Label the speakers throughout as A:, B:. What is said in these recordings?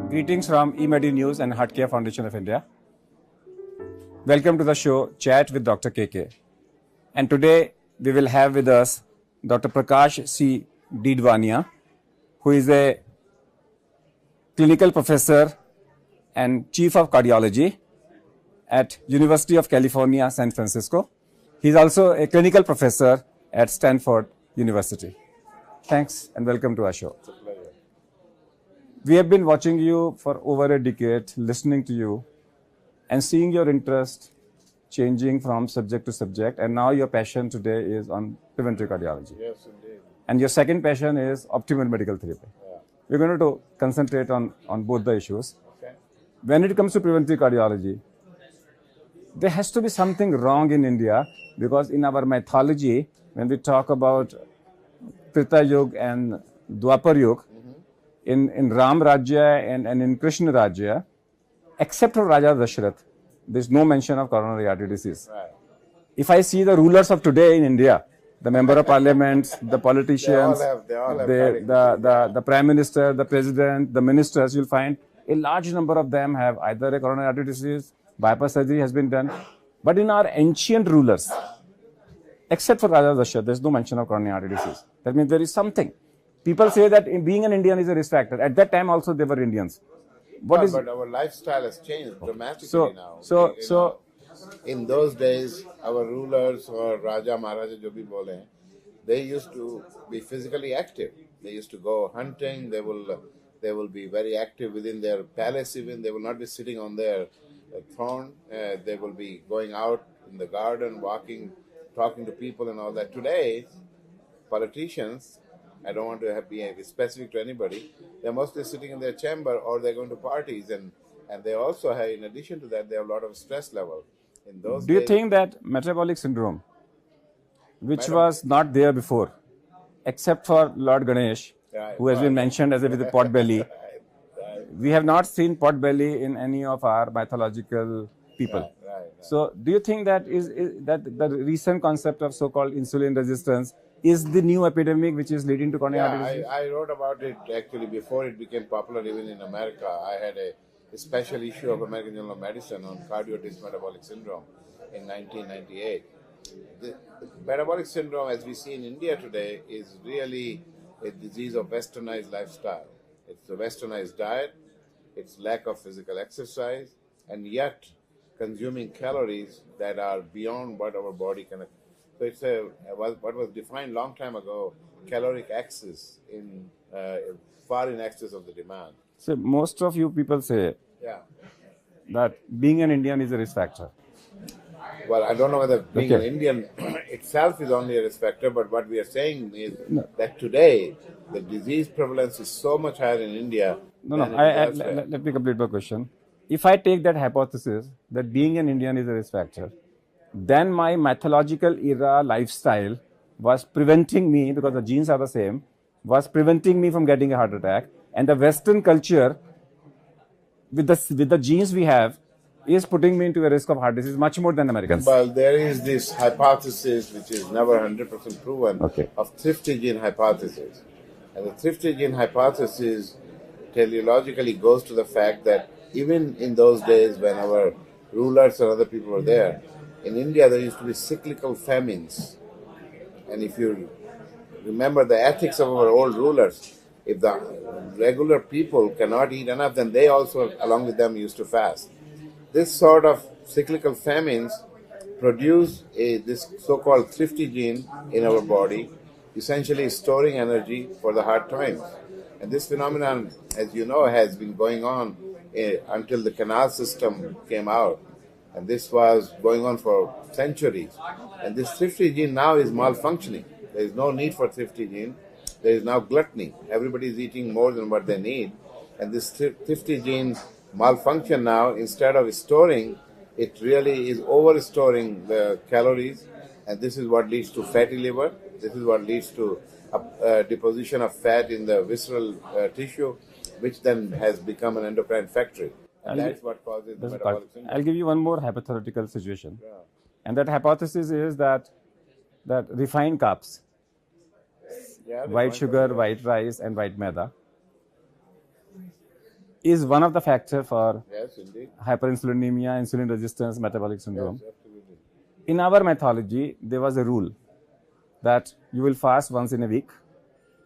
A: Greetings from eMedi News and HCFI Foundation of India. Welcome to the show Chat with Dr. KK. And today we will have with us Dr. Prakash C. Didwania, who is a clinical professor and chief of cardiology at University of California, San Francisco. He is also a clinical professor at Stanford University. Thanks and welcome to our show. We have been watching you for over a decade, listening to you and seeing your interest changing from subject to subject. And now your passion today is on preventive cardiology.
B: Yes, indeed.
A: And your second passion is optimal medical therapy.
B: Yeah.
A: We're going to concentrate on both the issues.
B: Okay.
A: When it comes to preventive cardiology, there has to be something wrong in India, because in our mythology, when we talk about Treta Yuga and Dwapar Yuga, in Ram Rajya and in Krishna Rajya, except for Raja Dashrath, there is no mention of coronary artery disease.
B: Right.
A: If I see the rulers of today in India, the member of parliament, the politicians, the prime minister, the president, the ministers, you'll find a large number of them have either a coronary artery disease, bypass surgery has been done. But in our ancient rulers, except for Raja Dashrath, there is no mention of coronary artery disease. That means there is something. People say that being an Indian is a risk factor. At that time also they were Indians.
B: But our lifestyle has changed dramatically now. In those days, our rulers or Raja, Maharaja, jo bhi bole hain, they used to be physically active. They used to go hunting. They will be very active within their palace even. They will not be sitting on their throne. They will be going out in the garden, walking, talking to people and all that. Today, politicians, I don't want to be specific to anybody, they're mostly sitting in their chamber or they're going to parties, and they also have, in addition to that, they have a lot of stress level. In those
A: Do you think that metabolic syndrome, which was not there before, except for Lord Ganesh, who has been mentioned as with a pot belly, we have not seen pot belly in any of our mythological people.
B: Right.
A: So do you think that that the recent concept of so-called insulin resistance is the new epidemic which is leading to coronary artery disease?
B: I wrote about it actually before it became popular even in America. I had a special issue of American Journal of Medicine on cardiovascular metabolic syndrome in 1998. The metabolic syndrome, as we see in India today, is really a disease of westernized lifestyle. It's the westernized diet, it's lack of physical exercise, and yet consuming calories that are beyond what our body can. So it's what was defined long time ago, caloric excess in far in excess of the demand.
A: So most of you people say that being an Indian is a risk factor.
B: Well, I don't know whether being an Indian itself is only a risk factor, but what we are saying is that today the disease prevalence is so much higher in India.
A: Let me complete my question. If I take that hypothesis that being an Indian is a risk factor, then my mythological era lifestyle was preventing me, because the genes are the same, was preventing me from getting a heart attack. And the Western culture, with the genes we have, is putting me into a risk of heart disease much more than Americans.
B: Well, there is this hypothesis, which is never 100% proven, of thrifty gene hypothesis. And the thrifty gene hypothesis teleologically goes to the fact that even in those days when our rulers and other people were there, in India there used to be cyclical famines. And if you remember the ethics of our old rulers, if the regular people cannot eat enough, then they also, along with them, used to fast. This sort of cyclical famines produce this so-called thrifty gene in our body, essentially storing energy for the hard times. And this phenomenon, as you know, has been going on until the canal system came out. And this was going on for centuries. And this thrifty gene now is malfunctioning. There is no need for thrifty gene. There is now gluttony. Everybody is eating more than what they need. And this thrifty gene malfunction now, instead of storing, it really is over-storing the calories. And this is what leads to fatty liver. This is what leads to deposition of fat in the visceral tissue, which then has become an endocrine factory. And that's what causes the metabolic syndrome.
A: I'll give you one more hypothetical situation. And that hypothesis is that refined carbs, white sugar, white rice, and white maida, is one of the factors for
B: Yes, indeed.
A: hyperinsulinemia, insulin resistance, metabolic syndrome.
B: Yes, absolutely.
A: In our mythology, there was a rule that you will fast once in a week,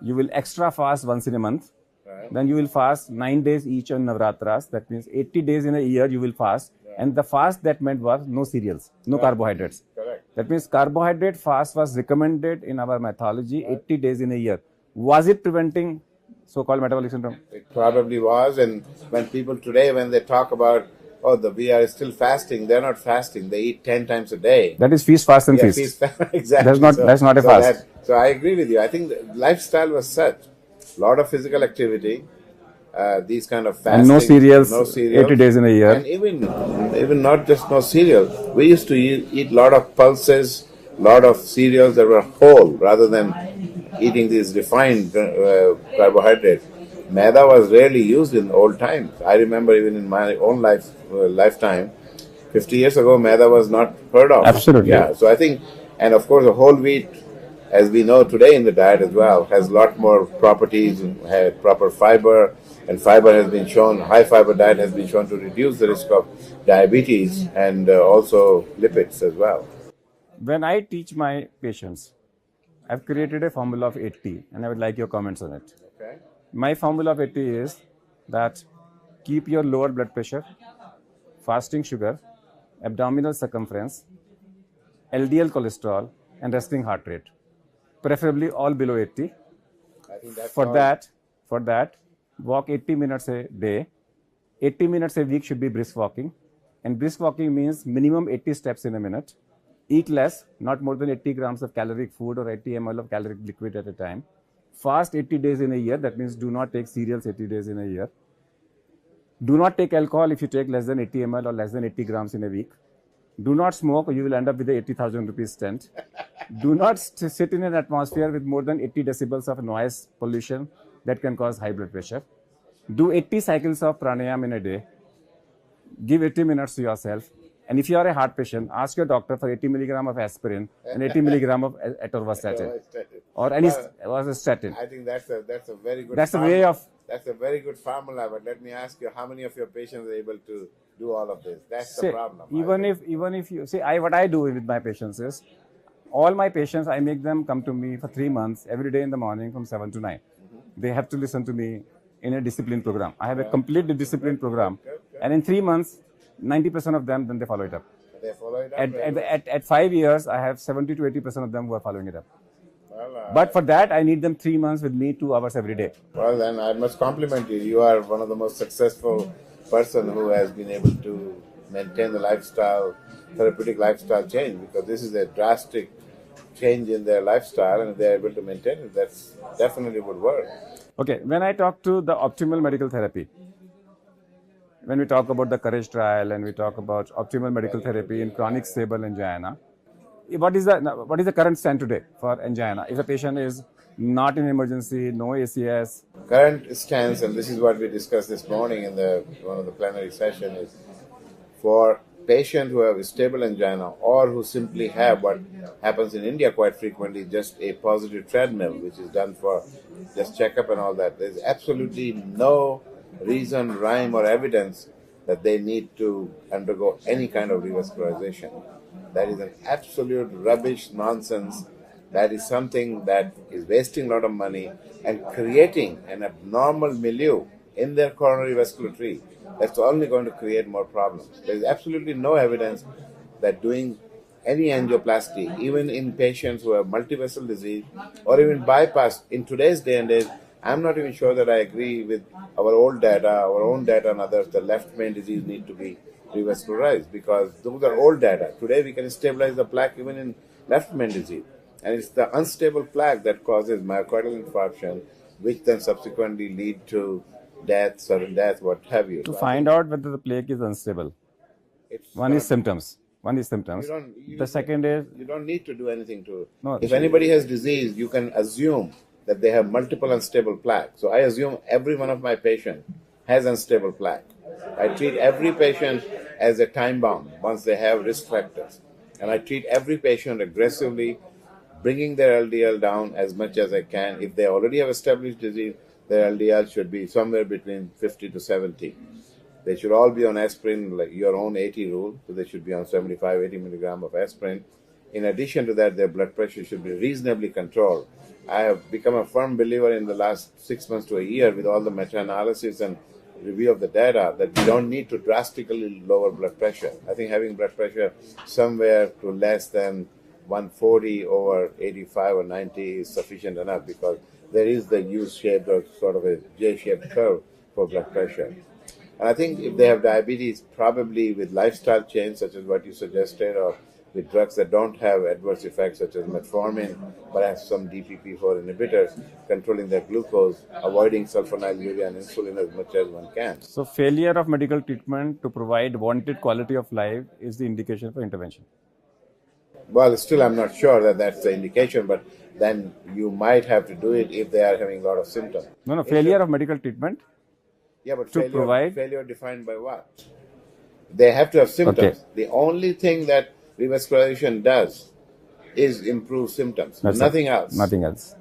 A: you will extra fast once in a month,
B: Right.
A: then you will fast 9 days each on Navratras. That means 80 days in a year you will fast.
B: Right.
A: And the fast that meant was no cereals, no carbohydrates.
B: Correct.
A: That means carbohydrate fast was recommended in our mythology 80 days in a year. Was it preventing so-called metabolic syndrome?
B: It probably was. And when people today, when they talk about, oh, we are still fasting, they're not fasting. They eat 10 times a day.
A: That is feast, fast, and feast.
B: Exactly.
A: That's not a fast.
B: So I agree with you. I think the lifestyle was such. A lot of physical activity, these kind of fasting.
A: And no cereals, 80 days in a year.
B: And even not just no cereal. We used to eat a lot of pulses, a lot of cereals that were whole rather than eating these refined carbohydrates. Maida was rarely used in old times. I remember even in my own lifetime, 50 years ago, maida was not heard of.
A: Absolutely.
B: Yeah. So I think, and of course, the whole wheat, as we know today in the diet as well, has a lot more properties, has proper fiber, and fiber has been shown, high fiber diet has been shown to reduce the risk of diabetes and also lipids as well.
A: When I teach my patients, I've created a formula of 80 and I would like your comments on it.
B: Okay.
A: My formula of 80 is that keep your lower blood pressure, fasting sugar, abdominal circumference, LDL cholesterol, and resting heart rate. Preferably all below 80.
B: I think that's
A: For that, walk 80 minutes a day. 80 minutes a week should be brisk walking. And brisk walking means minimum 80 steps in a minute. Eat less, not more than 80 grams of caloric food or 80 ml of caloric liquid at a time. Fast 80 days in a year. That means do not take cereals 80 days in a year. Do not take alcohol if you take less than 80 ml or less than 80 grams in a week. Do not smoke or you will end up with a 80,000 rupees stent. Do not sit in an atmosphere with more than 80 decibels of noise pollution that can cause high blood pressure. Do 80 cycles of pranayama in a day. Give 80 minutes to yourself. And if you are a heart patient, ask your doctor for 80 milligram of aspirin and 80 milligram of atorvastatin or any statin.
B: I think that's a very good.
A: That's a way of.
B: That's a very good formula. But let me ask you, how many of your patients are able to do all of this? That's the problem.
A: Even if you see, what I do with my patients is, all my patients, I make them come to me for 3 months every day in the morning from 7 to 9. They have to listen to me in a discipline program. I have a complete discipline program, and in 3 months, 90% of them, then they follow it up.
B: They follow it up.
A: At 5 years, I have 70 to 80% of them who are following it up. But for that, I need them 3 months with me, 2 hours every day.
B: Well, then I must compliment you. You are one of the most successful person who has been able to maintain the lifestyle, therapeutic lifestyle change, because this is a drastic change in their lifestyle, and if they're able to maintain it, that's definitely would work.
A: Okay, when I talk to the optimal medical therapy, when we talk about the COURAGE trial and we talk about optimal medical therapy in chronic stable angina, what is the current stand today for angina? If a patient is not in emergency, no ACS.
B: Current stance, and this is what we discussed this morning in one of the plenary session, is for patients who have stable angina or who simply have what happens in India quite frequently, just a positive treadmill, which is done for just checkup and all that. There's absolutely no reason, rhyme, or evidence that they need to undergo any kind of revascularization. That is an absolute rubbish nonsense. That is something that is wasting a lot of money and creating an abnormal milieu in their coronary vascular tree. That's only going to create more problems. There is absolutely no evidence that doing any angioplasty, even in patients who have multivessel disease or even bypass, in today's day and age, I'm not even sure that I agree with our own data and others, the left main disease need to be revascularized, because those are old data. Today we can stabilize the plaque even in left main disease. And it's the unstable plaque that causes myocardial infarction, which then subsequently lead to death, sudden death, what have you.
A: To find out whether the plaque is unstable, one is symptoms. The second is...
B: You don't need to do anything to...
A: No,
B: if anybody has disease, you can assume that they have multiple unstable plaque. So I assume every one of my patients has unstable plaque. I treat every patient as a time bomb once they have risk factors. And I treat every patient aggressively, bringing their LDL down as much as I can. If they already have established disease, their LDL should be somewhere between 50 to 70. They should all be on aspirin, like your own 80 rule. So they should be on 75, 80 milligram of aspirin. In addition to that, their blood pressure should be reasonably controlled. I have become a firm believer in the last 6 months to a year with all the meta-analysis and review of the data that we don't need to drastically lower blood pressure. I think having blood pressure somewhere to less than 140 over 85 or 90 is sufficient enough, because there is the U-shaped or sort of a J-shaped curve for blood pressure. And I think if they have diabetes, probably with lifestyle change, such as what you suggested, or with drugs that don't have adverse effects, such as metformin, but have some DPP-4 inhibitors, controlling their glucose, avoiding sulfonylurea and insulin as much as one can.
A: So failure of medical treatment to provide wanted quality of life is the indication for intervention.
B: Well, still I'm not sure that that's the indication, but then you might have to do it if they are having a lot of symptoms.
A: No, failure of medical treatment.
B: Yeah, but
A: provide
B: failure defined by what? They have to have symptoms. Okay. The only thing that revascularization does is improve symptoms. Nothing else.
A: Nothing else.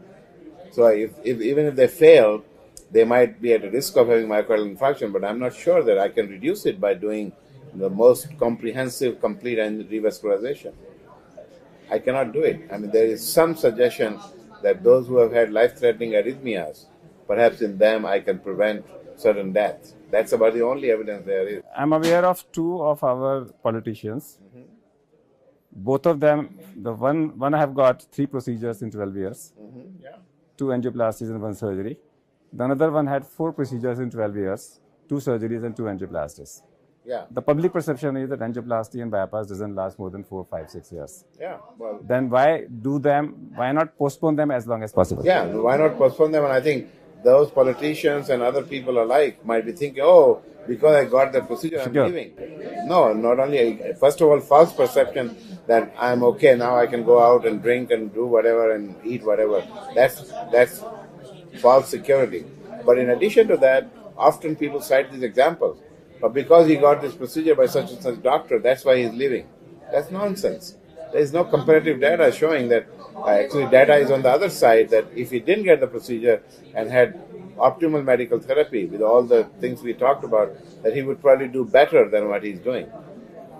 B: So even if they fail, they might be at a risk of having myocardial infarction, but I'm not sure that I can reduce it by doing the most comprehensive, complete revascularization. I cannot do it. I mean, there is some suggestion that those who have had life-threatening arrhythmias, perhaps in them I can prevent certain deaths. That's about the only evidence there is.
A: I'm aware of two of our politicians. Mm-hmm. Both of them, the one have got 3 procedures in 12 years, mm-hmm. Yeah. 2 angioplasties and 1 surgery. The another one had 4 procedures in 12 years, 2 surgeries and 2 angioplasties.
B: Yeah.
A: The public perception is that angioplasty and bypass doesn't last more than 4, 5, 6 years.
B: Yeah. Well,
A: then why not postpone them as long as possible?
B: Yeah, why not postpone them? And I think those politicians and other people alike might be thinking, oh, because I got the procedure, I'm leaving. No, not only, first of all, false perception that I'm okay, now I can go out and drink and do whatever and eat whatever. That's false security. But in addition to that, often people cite these examples. But because he got this procedure by such and such doctor, that's why he's leaving. That's nonsense. There is no comparative data showing that. Actually, data is on the other side, that if he didn't get the procedure and had optimal medical therapy with all the things we talked about, that he would probably do better than what he's doing.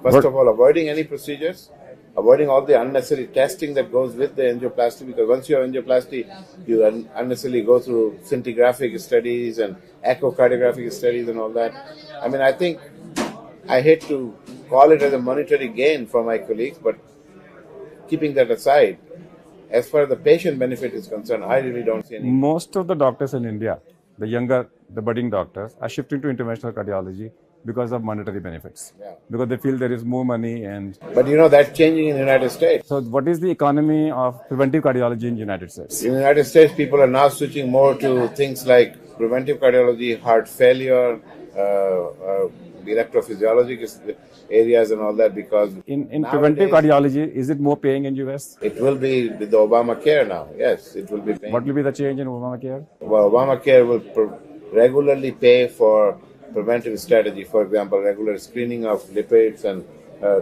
B: First of all, avoiding any procedures, avoiding all the unnecessary testing that goes with the angioplasty, because once you have angioplasty, you unnecessarily go through scintigraphic studies and echocardiographic studies and all that. I mean, I hate to call it as a monetary gain for my colleagues, but keeping that aside, as far as the patient benefit is concerned, I really don't see any.
A: Most of the doctors in India, the budding doctors, are shifting to interventional cardiology because of monetary benefits. Yeah. Because they feel there is more money and...
B: But that's changing in the United States.
A: So what is the economy of preventive cardiology in the United States?
B: In the United States, people are now switching more to things like preventive cardiology, heart failure, electrophysiologic areas and all that, because
A: in preventive cardiology, is it more paying in US?
B: It will be with the Obamacare now. Yes, it will be paying.
A: What will be the change in Obamacare?
B: Well, Obamacare will regularly pay for preventive strategy. For example, regular screening of lipids and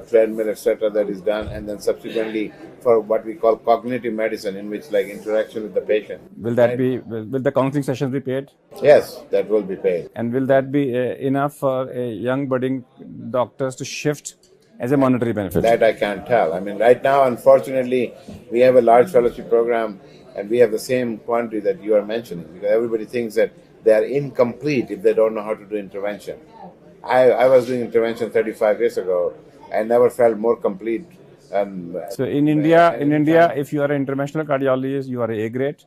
B: treadmill, etc. that is done, and then subsequently for what we call cognitive medicine, in which like interaction with the patient.
A: Will that be? Will the counseling sessions be paid?
B: Yes, that will be paid.
A: And will that be enough for young budding doctors to shift as a monetary benefit?
B: That I can't tell. I mean, right now, unfortunately, we have a large fellowship program, and we have the same quantity that you are mentioning, because everybody thinks that they are incomplete if they don't know how to do intervention. I was doing intervention 35 years ago. I never felt more complete.
A: So in India, if you are an interventional cardiologist, you are A grade,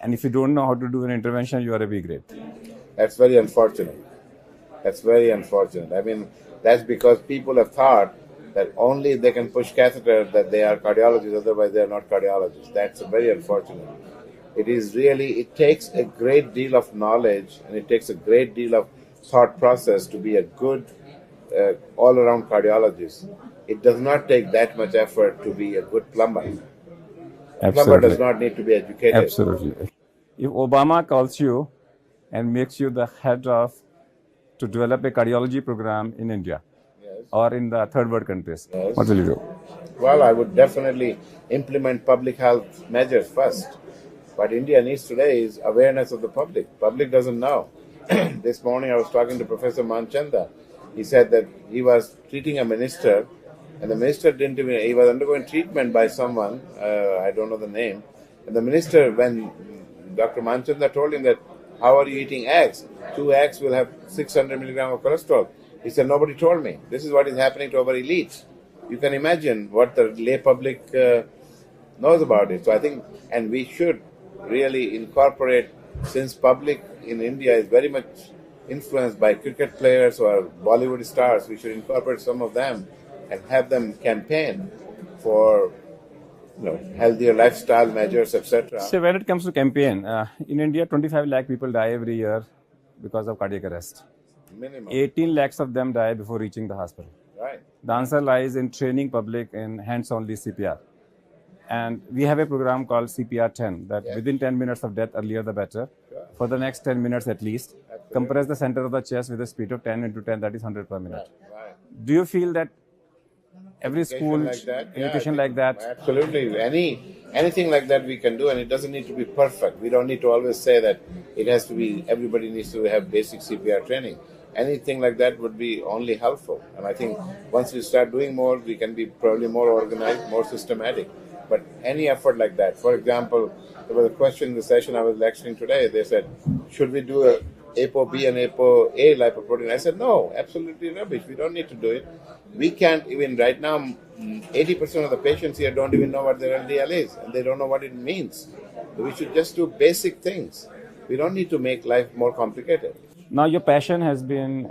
A: and if you don't know how to do an intervention, you are a B grade.
B: That's very unfortunate. I mean, that's because people have thought that only they can push catheter that they are cardiologists, otherwise they are not cardiologists. That's very unfortunate. It takes a great deal of knowledge and it takes a great deal of thought process to be a good all-around cardiologist. It does not take that much effort to be a good plumber. A plumber does not need to be educated.
A: Absolutely. If Obama calls you and makes you the head of to develop a cardiology program in India, yes, or in the third world countries, yes, what will you do?
B: Well, I would definitely implement public health measures first. What India needs today is awareness of the public. Public doesn't know. This morning I was talking to Professor Manchanda. He said that he was treating a minister, and the minister didn't even, he was undergoing treatment by someone, I don't know the name, and the minister, when Dr. Manchanda told him that, how are you eating eggs? 2 eggs will have 600 milligram of cholesterol. He said, nobody told me. This is what is happening to our elites. You can imagine what the lay public knows about it. So I think, and we should really incorporate, since public in India is very much influenced by cricket players or Bollywood stars, we should incorporate some of them and have them campaign for healthier lifestyle measures, etc.
A: So when it comes to campaign, in India, 25 lakh people die every year because of cardiac arrest.
B: Minimum.
A: 18 lakhs of them die before reaching the hospital.
B: Right.
A: The answer lies in training public in hands-only CPR. And we have a program called CPR 10 that within 10 minutes of death, earlier the better. Sure. For the next 10 minutes at least, compress the center of the chest with a speed of 10 into 10, that is 100 per minute.
B: Right.
A: Do you feel that every school,
B: like that,
A: education like that?
B: Absolutely. Anything like that we can do, and it doesn't need to be perfect. We don't need to always say that it has to be, everybody needs to have basic CPR training. Anything like that would be only helpful. And I think once we start doing more, we can be probably more organized, more systematic. But any effort like that, for example, there was a question in the session I was lecturing today. They said, should we do a ApoB and ApoA lipoprotein? I said, no, absolutely rubbish. We don't need to do it. We can't even, right now, 80% of the patients here don't even know what their LDL is, and they don't know what it means. So we should just do basic things. We don't need to make life more complicated.
A: Now, your passion has been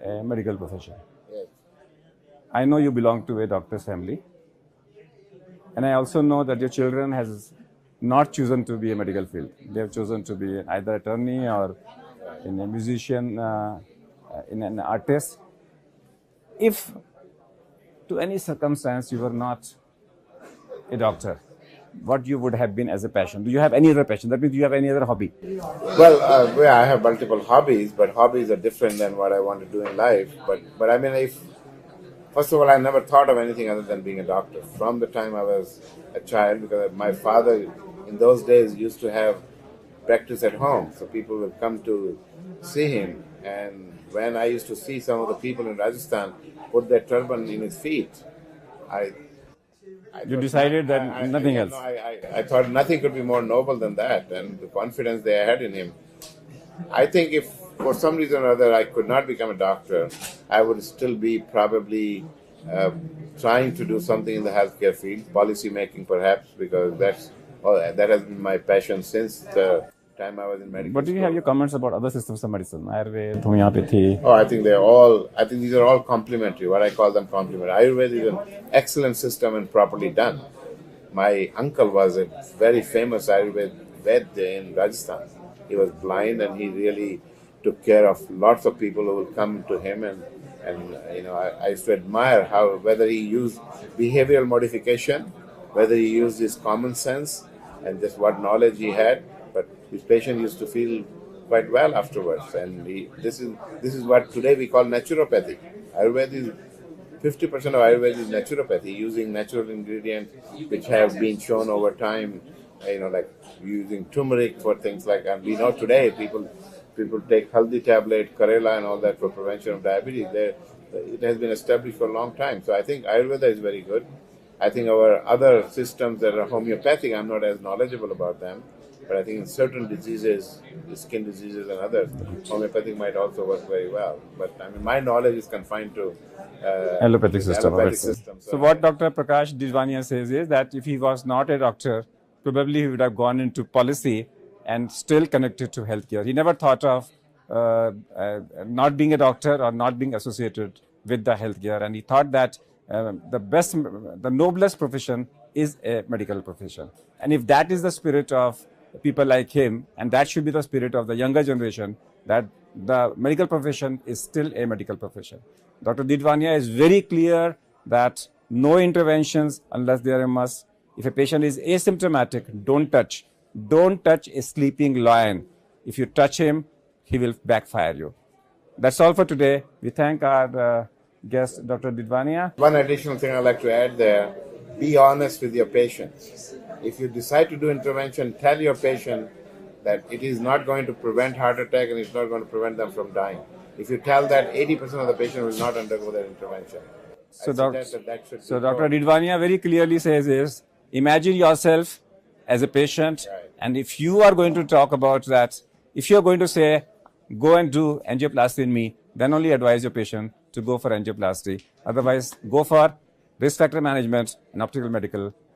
A: a medical profession.
B: Yes.
A: I know you belong to a doctor's family. And I also know that your children has not chosen to be a medical field. They have chosen to be either attorney or in a musician, in an artist. If to any circumstance you were not a doctor, what you would have been as a passion? Do you have any other passion? That means do you have any other hobby?
B: Well, I have multiple hobbies, but hobbies are different than what I want to do in life. But I mean, first of all, I never thought of anything other than being a doctor from the time I was a child, because my father in those days used to have practice at home. So people would come to see him. And when I used to see some of the people in Rajasthan put their turban in his feet,
A: you decided that nothing else.
B: I thought nothing could be more noble than that, and the confidence they had in him. I think if for some reason or other I could not become a doctor, I would still be probably trying to do something in the healthcare field, policy making perhaps, because that has been my passion since the time I was in medical
A: But do you
B: school.
A: have your comments about other systems of medicine? Ayurveda,
B: Oh, I think these are all complementary, what I call them complementary. Ayurveda is an excellent system and properly done. My uncle was a very famous Ayurveda in Rajasthan. He was blind, and he really took care of lots of people who would come to him, and I used to admire whether he used behavioral modification, whether he used his common sense, and just what knowledge he had. But his patient used to feel quite well afterwards, and this is what today we call naturopathy. Ayurveda is 50% of Ayurveda is naturopathy, using natural ingredients which have been shown over time. Like using turmeric for things like, and we know today people take haldi tablet, Karela, and all that for prevention of diabetes. It has been established for a long time. So I think Ayurveda is very good. I think our other systems that are homeopathic, I'm not as knowledgeable about them. But I think in certain diseases, skin diseases and others, homeopathic might also work very well. But I mean, my knowledge is confined to
A: allopathic system. So what Dr. Prakash Dijwania says is that if he was not a doctor, probably he would have gone into policy and still connected to healthcare. He never thought of not being a doctor or not being associated with the healthcare, and he thought that the noblest profession is a medical profession. And if that is the spirit of people like him, and that should be the spirit of the younger generation, that the medical profession is still a medical profession. Dr. Dijwania is very clear that no interventions unless they are a must. If a patient is asymptomatic, don't touch. Don't touch a sleeping lion. If you touch him, he will backfire you. That's all for today. We thank our guest, Dr. Dijwania.
B: One additional thing I'd like to add there, be honest with your patients. If you decide to do intervention, tell your patient that it is not going to prevent heart attack and it's not going to prevent them from dying. If you tell that, 80% of the patient will not undergo that intervention.
A: So,
B: Dr.
A: Dr. Ridwania very clearly says is, imagine yourself as a patient,
B: Right.
A: and if you are going to talk about that, if you're going to say, go and do angioplasty in me, then only advise your patient to go for angioplasty. Otherwise, go for risk factor management and optical medical